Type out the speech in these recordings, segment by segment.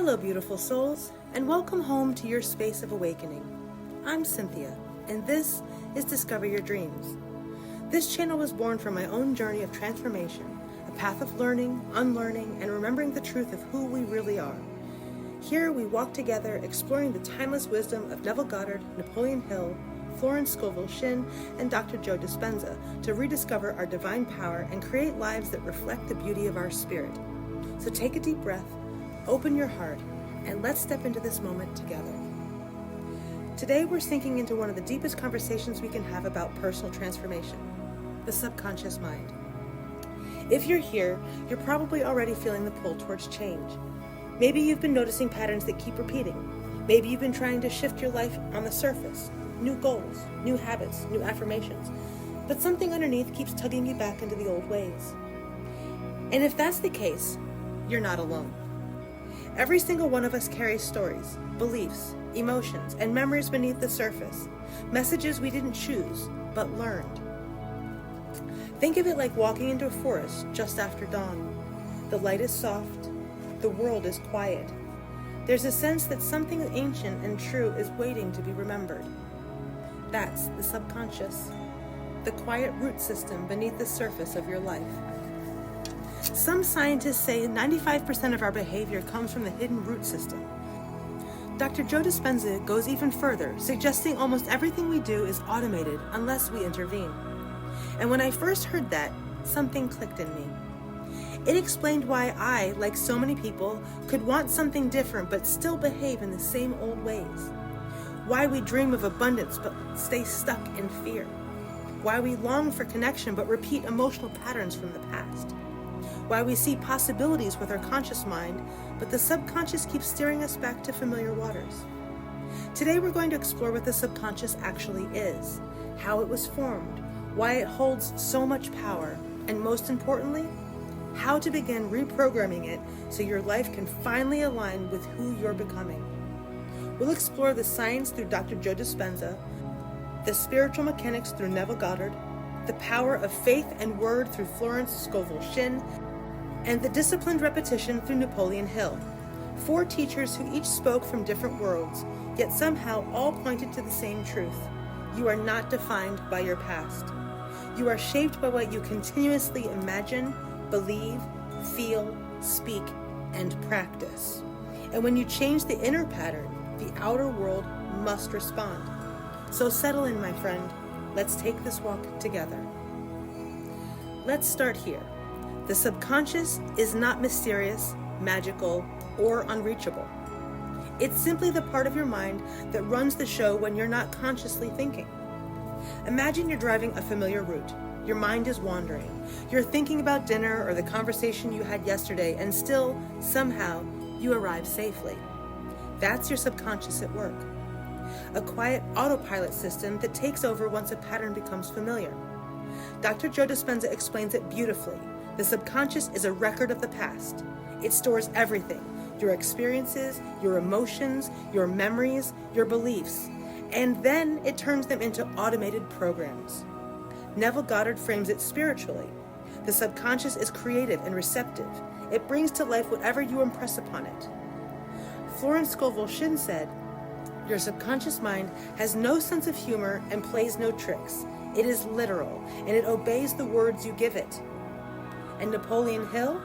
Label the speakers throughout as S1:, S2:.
S1: Hello, beautiful souls, and welcome home to your space of awakening. I'm Cynthia, and this is Discover Your Dreams. This channel was born from my own journey of transformation, a path of learning, unlearning, and remembering the truth of who we really are. Here we walk together exploring the timeless wisdom of Neville Goddard, Napoleon Hill, Florence Scovel Shinn, and Dr. Joe Dispenza to rediscover our divine power and create lives that reflect the beauty of our spirit. So take a deep breath, open your heart, and let's step into this moment together. Today we're sinking into one of the deepest conversations we can have about personal transformation, the subconscious mind. If you're here, you're probably already feeling the pull towards change. Maybe you've been noticing patterns that keep repeating. Maybe you've been trying to shift your life on the surface, new goals, new habits, new affirmations, but something underneath keeps tugging you back into the old ways. And if that's the case, you're not alone. Every single one of us carries stories, beliefs, emotions, and memories beneath the surface, messages we didn't choose, but learned. Think of it like walking into a forest just after dawn. The light is soft, the world is quiet. There's a sense that something ancient and true is waiting to be remembered. That's the subconscious, the quiet root system beneath the surface of your life. Some scientists say 95% of our behavior comes from the hidden root system. Dr. Joe Dispenza goes even further, suggesting almost everything we do is automated unless we intervene. And when I first heard that, something clicked in me. It explained why I, like so many people, could want something different but still behave in the same old ways. Why we dream of abundance but stay stuck in fear. Why we long for connection but repeat emotional patterns from the past. Why we see possibilities with our conscious mind, but the subconscious keeps steering us back to familiar waters. Today we're going to explore what the subconscious actually is, how it was formed, why it holds so much power, and most importantly, how to begin reprogramming it so your life can finally align with who you're becoming. We'll explore the science through Dr. Joe Dispenza, the spiritual mechanics through Neville Goddard, the power of faith and word through Florence Scovel Shinn, and the disciplined repetition through Napoleon Hill. 4 teachers who each spoke from different worlds, yet somehow all pointed to the same truth. You are not defined by your past. You are shaped by what you continuously imagine, believe, feel, speak, and practice. And when you change the inner pattern, the outer world must respond. So settle in, my friend. Let's take this walk together. Let's start here. The subconscious is not mysterious, magical, or unreachable. It's simply the part of your mind that runs the show when you're not consciously thinking. Imagine you're driving a familiar route. Your mind is wandering. You're thinking about dinner or the conversation you had yesterday, and still, somehow, you arrive safely. That's your subconscious at work. A quiet autopilot system that takes over once a pattern becomes familiar. Dr. Joe Dispenza explains it beautifully. The subconscious is a record of the past. It stores everything, your experiences, your emotions, your memories, your beliefs, and then it turns them into automated programs. Neville Goddard frames it spiritually. The subconscious is creative and receptive. It brings to life whatever you impress upon it. Florence Scovel Shinn said, "Your subconscious mind has no sense of humor and plays no tricks. It is literal, and it obeys the words you give it." And Napoleon Hill?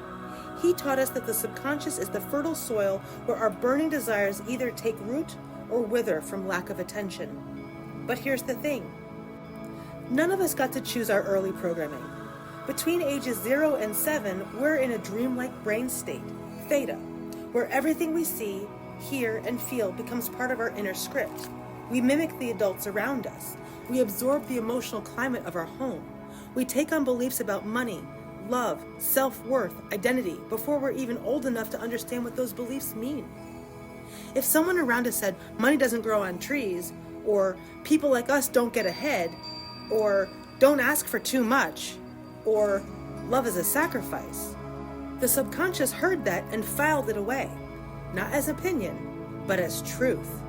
S1: He taught us that the subconscious is the fertile soil where our burning desires either take root or wither from lack of attention. But here's the thing. None of us got to choose our early programming. Between ages 0 and 7, we're in a dreamlike brain state, theta, where everything we see, hear, and feel becomes part of our inner script. We mimic the adults around us. We absorb the emotional climate of our home. We take on beliefs about money, love, self-worth, identity, before we're even old enough to understand what those beliefs mean. If someone around us said, money doesn't grow on trees, or people like us don't get ahead, or don't ask for too much, or love is a sacrifice, the subconscious heard that and filed it away, not as opinion, but as truth.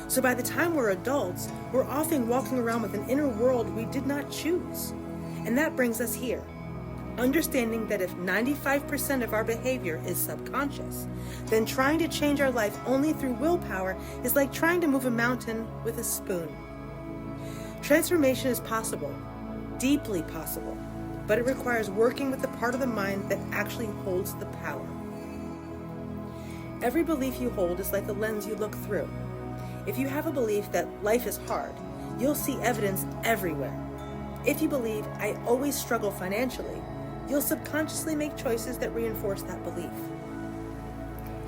S1: So by the time we're adults, we're often walking around with an inner world we did not choose. And that brings us here. Understanding that if 95% of our behavior is subconscious, then trying to change our life only through willpower is like trying to move a mountain with a spoon. Transformation is possible, deeply possible, but it requires working with the part of the mind that actually holds the power. Every belief you hold is like a lens you look through. If you have a belief that life is hard, you'll see evidence everywhere. If you believe, I always struggle financially, you'll subconsciously make choices that reinforce that belief.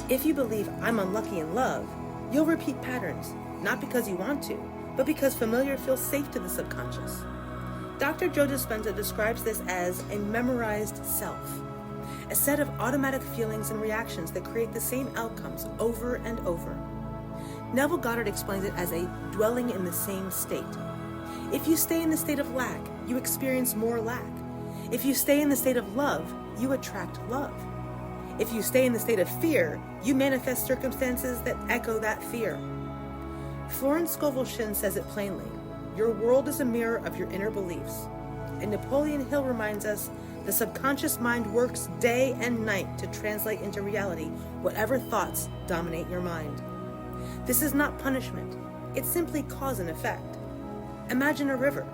S1: If you believe I'm unlucky in love, you'll repeat patterns, not because you want to, but because familiar feels safe to the subconscious. Dr. Joe Dispenza describes this as a memorized self, a set of automatic feelings and reactions that create the same outcomes over and over. Neville Goddard explains it as a dwelling in the same state. If you stay in the state of lack, you experience more lack. If you stay in the state of love, you attract love. If you stay in the state of fear, you manifest circumstances that echo that fear. Florence Scovel Shinn says it plainly: your world is a mirror of your inner beliefs. And Napoleon Hill reminds us the subconscious mind works day and night to translate into reality whatever thoughts dominate your mind. This is not punishment. It's simply cause and effect. Imagine a river.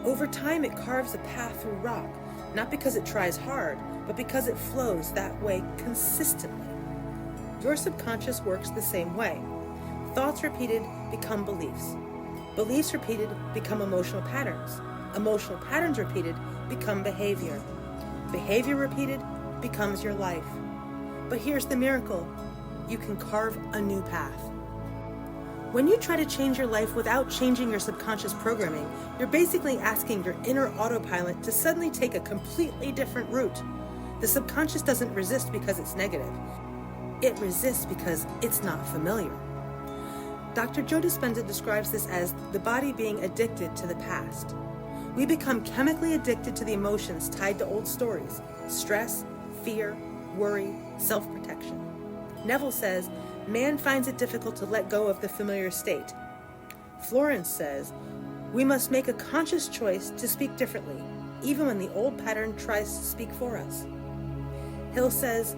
S1: Over time, it carves a path through rock, not because it tries hard, but because it flows that way consistently. Your subconscious works the same way. Thoughts repeated become beliefs. Beliefs repeated become emotional patterns. Emotional patterns repeated become behavior. Behavior repeated becomes your life. But here's the miracle: you can carve a new path. When you try to change your life without changing your subconscious programming, you're basically asking your inner autopilot to suddenly take a completely different route. The subconscious doesn't resist because it's negative. It resists because it's not familiar. Dr. Joe Dispenza describes this as the body being addicted to the past. We become chemically addicted to the emotions tied to old stories: stress, fear, worry, self-protection. Neville says, man finds it difficult to let go of the familiar state. Florence says, we must make a conscious choice to speak differently, even when the old pattern tries to speak for us. Hill says,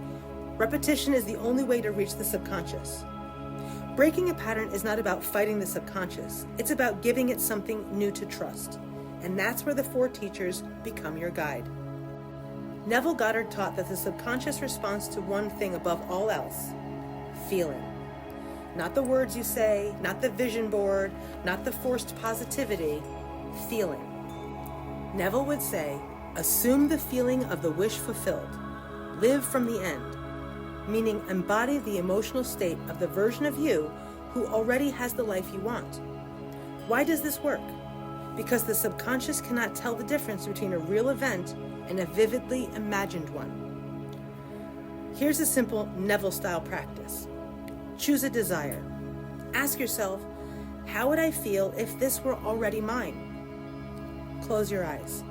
S1: repetition is the only way to reach the subconscious. Breaking a pattern is not about fighting the subconscious. It's about giving it something new to trust. And that's where the 4 teachers become your guide. Neville Goddard taught that the subconscious responds to one thing above all else: feeling. Not the words you say, not the vision board, not the forced positivity, feeling. Neville would say, assume the feeling of the wish fulfilled. Live from the end, meaning embody the emotional state of the version of you who already has the life you want. Why does this work? Because the subconscious cannot tell the difference between a real event and a vividly imagined one. Here's a simple Neville-style practice. Choose a desire. Ask yourself, how would I feel if this were already mine? Close your eyes.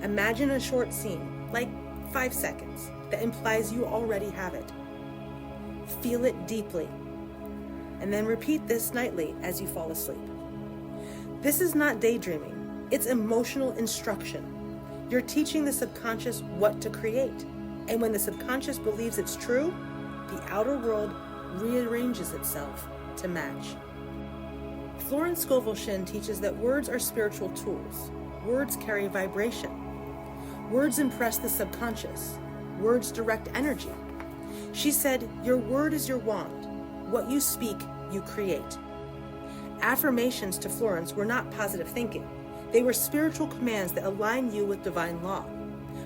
S1: Imagine a short scene, like 5 seconds, that implies you already have it. Feel it deeply, and then repeat this nightly as you fall asleep. This is not daydreaming, it's emotional instruction. You're teaching the subconscious what to create, and when the subconscious believes it's true, the outer world rearranges itself to match. Florence Scovel Shinn teaches that words are spiritual tools. Words carry vibration. Words impress the subconscious. Words direct energy. She said, your word is your wand. What you speak, you create. Affirmations to Florence were not positive thinking. They were spiritual commands that align you with divine law.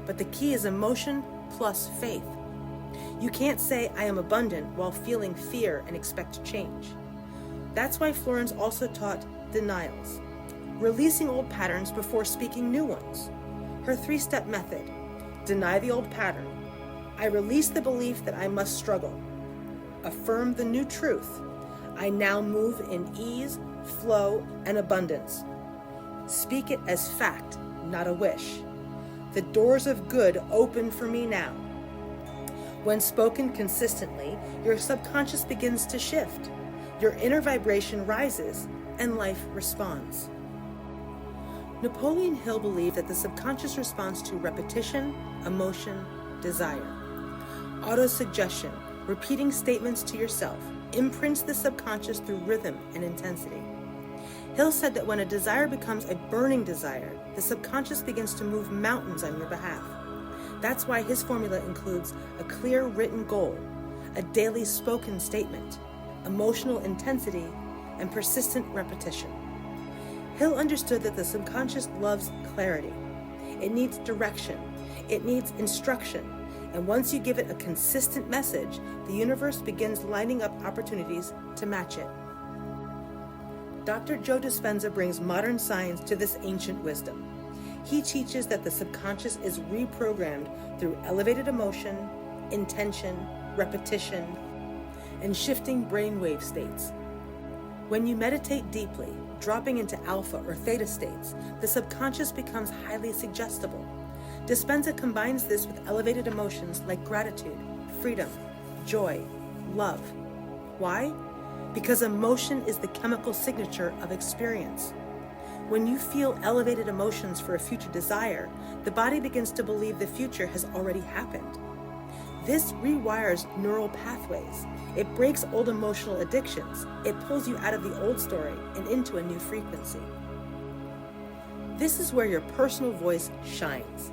S1: But the key is emotion plus faith. You can't say, I am abundant, while feeling fear and expect change. That's why Florence also taught denials, releasing old patterns before speaking new ones. Her 3-step method: deny the old pattern. I release the belief that I must struggle. Affirm the new truth. I now move in ease, flow, and abundance. Speak it as fact, not a wish. The doors of good open for me now. When spoken consistently, your subconscious begins to shift. Your inner vibration rises, and life responds. Napoleon Hill believed that the subconscious responds to repetition, emotion, desire. Autosuggestion, repeating statements to yourself, imprints the subconscious through rhythm and intensity. Hill said that when a desire becomes a burning desire, the subconscious begins to move mountains on your behalf. That's why his formula includes a clear written goal, a daily spoken statement, emotional intensity, and persistent repetition. Hill understood that the subconscious loves clarity. It needs direction. It needs instruction. And once you give it a consistent message, the universe begins lining up opportunities to match it. Dr. Joe Dispenza brings modern science to this ancient wisdom. He teaches that the subconscious is reprogrammed through elevated emotion, intention, repetition, and shifting brainwave states. When you meditate deeply, dropping into alpha or theta states, the subconscious becomes highly suggestible. Dispenza combines this with elevated emotions like gratitude, freedom, joy, love. Why? Because emotion is the chemical signature of experience. When you feel elevated emotions for a future desire, the body begins to believe the future has already happened. This rewires neural pathways. It breaks old emotional addictions. It pulls you out of the old story and into a new frequency. This is where your personal voice shines.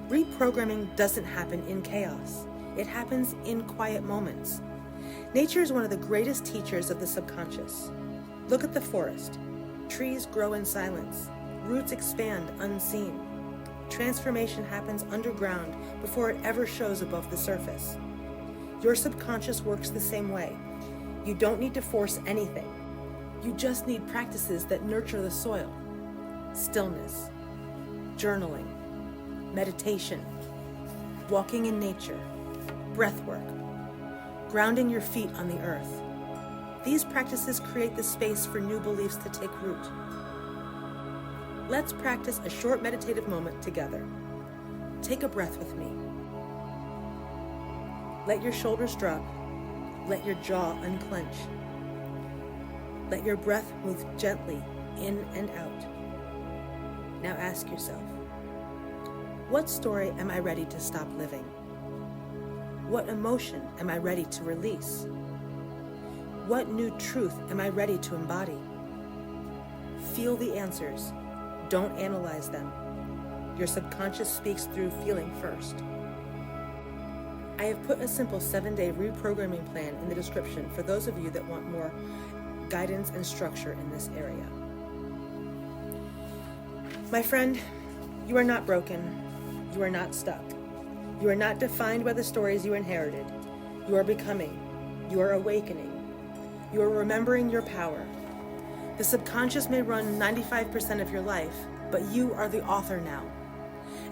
S1: Reprogramming doesn't happen in chaos. It happens in quiet moments. Nature is one of the greatest teachers of the subconscious. Look at the forest. Trees grow in silence. Roots expand unseen. Transformation happens underground before it ever shows above the surface. Your subconscious works the same way. You don't need to force anything. You just need practices that nurture the soil. Stillness, journaling, meditation, walking in nature, breath work, grounding your feet on the earth. These practices create the space for new beliefs to take root. Let's practice a short meditative moment together. Take a breath with me. Let your shoulders drop. Let your jaw unclench. Let your breath move gently in and out. Now ask yourself, what story am I ready to stop living? What emotion am I ready to release? What new truth am I ready to embody? Feel the answers. Don't analyze them. Your subconscious speaks through feeling first. I have put a simple 7-day reprogramming plan in the description for those of you that want more guidance and structure in this area. My friend, you are not broken. You are not stuck. You are not defined by the stories you inherited. You are becoming. You are awakening. You are remembering your power. The subconscious may run 95% of your life, but you are the author now.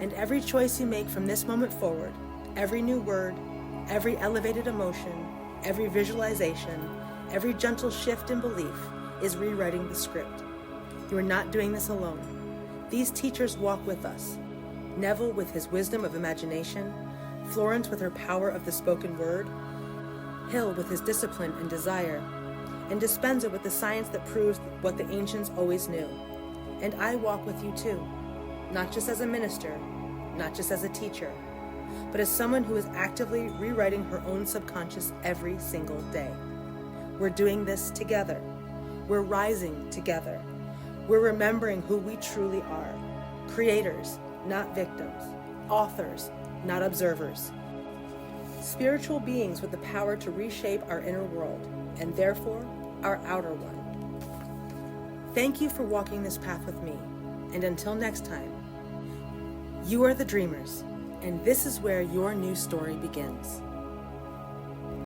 S1: And every choice you make from this moment forward, every new word, every elevated emotion, every visualization, every gentle shift in belief is rewriting the script. You are not doing this alone. These teachers walk with us. Neville with his wisdom of imagination, Florence with her power of the spoken word, Hill with his discipline and desire, and Dispenza with the science that proves what the ancients always knew. And I walk with you too, not just as a minister, not just as a teacher, but as someone who is actively rewriting her own subconscious every single day. We're doing this together. We're rising together. We're remembering who we truly are. Creators, not victims. Authors, not observers. Spiritual beings with the power to reshape our inner world, and therefore, our outer one. Thank you for walking this path with me, and until next time, you are the dreamers, and this is where your new story begins.